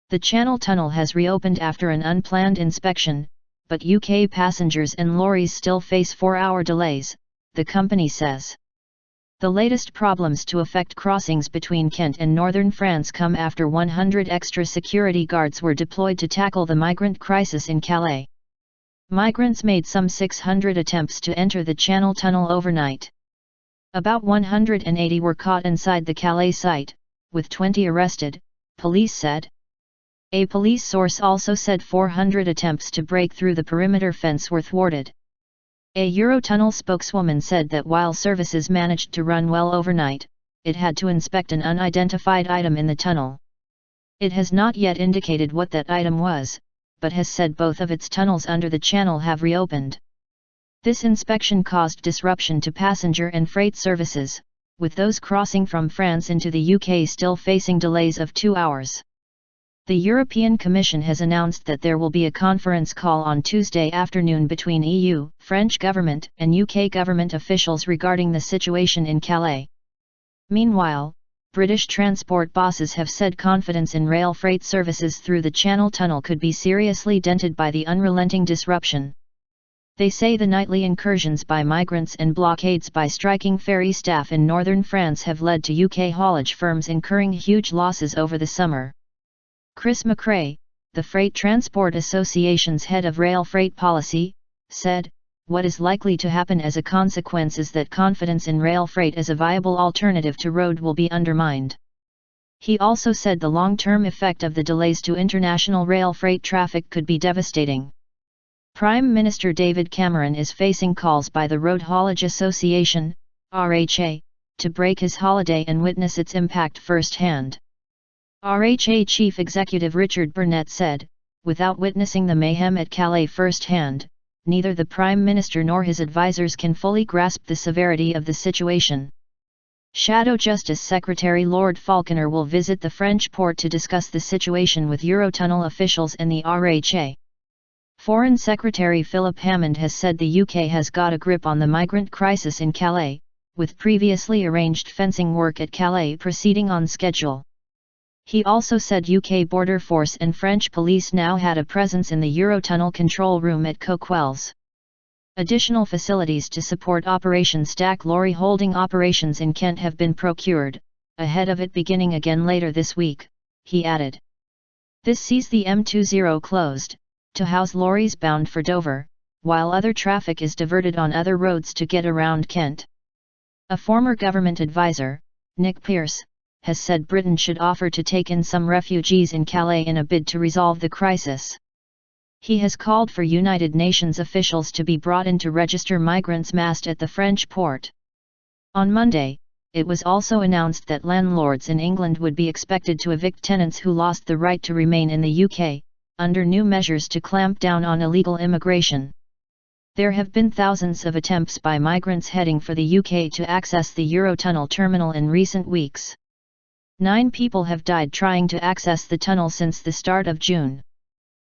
The Channel Tunnel has reopened after an unplanned inspection, but UK passengers and lorries still face 4-hour delays, the company says. The latest problems to affect crossings between Kent and northern France come after 100 extra security guards were deployed to tackle the migrant crisis in Calais. Migrants made some 600 attempts to enter the Channel Tunnel overnight. About 180 were caught inside the Calais site, with 20 arrested, police said. A police source also said 400 attempts to break through the perimeter fence were thwarted. A Eurotunnel spokeswoman said that while services managed to run well overnight, it had to inspect an unidentified item in the tunnel. It has not yet indicated what that item was, but has said both of its tunnels under the channel have reopened. This inspection caused disruption to passenger and freight services, with those crossing from France into the UK still facing delays of 2 hours. The European Commission has announced that there will be a conference call on Tuesday afternoon between EU, French government and UK government officials regarding the situation in Calais. Meanwhile, British transport bosses have said confidence in rail freight services through the Channel Tunnel could be seriously dented by the unrelenting disruption. They say the nightly incursions by migrants and blockades by striking ferry staff in northern France have led to UK haulage firms incurring huge losses over the summer. Chris McRae, the Freight Transport Association's head of rail freight policy, said, "What is likely to happen as a consequence is that confidence in rail freight as a viable alternative to road will be undermined." He also said the long-term effect of the delays to international rail freight traffic could be devastating. Prime Minister David Cameron is facing calls by the Road Haulage Association, RHA, to break his holiday and witness its impact firsthand. RHA Chief Executive Richard Burnett said, "Without witnessing the mayhem at Calais firsthand, neither the Prime Minister nor his advisers can fully grasp the severity of the situation." Shadow Justice Secretary Lord Falconer will visit the French port to discuss the situation with Eurotunnel officials and the RHA. Foreign Secretary Philip Hammond has said the UK has got a grip on the migrant crisis in Calais, with previously arranged fencing work at Calais proceeding on schedule. He also said UK Border Force and French police now had a presence in the Eurotunnel control room at Coquelles. Additional facilities to support Operation Stack lorry holding operations in Kent have been procured, ahead of it beginning again later this week, he added. This sees the M20 closed, to house lorries bound for Dover, while other traffic is diverted on other roads to get around Kent. A former government advisor, Nick Pearce, has said Britain should offer to take in some refugees in Calais in a bid to resolve the crisis. He has called for United Nations officials to be brought in to register migrants massed at the French port. On Monday, it was also announced that landlords in England would be expected to evict tenants who lost the right to remain in the UK, under new measures to clamp down on illegal immigration. There have been thousands of attempts by migrants heading for the UK to access the Eurotunnel terminal in recent weeks. 9 people have died trying to access the tunnel since the start of June.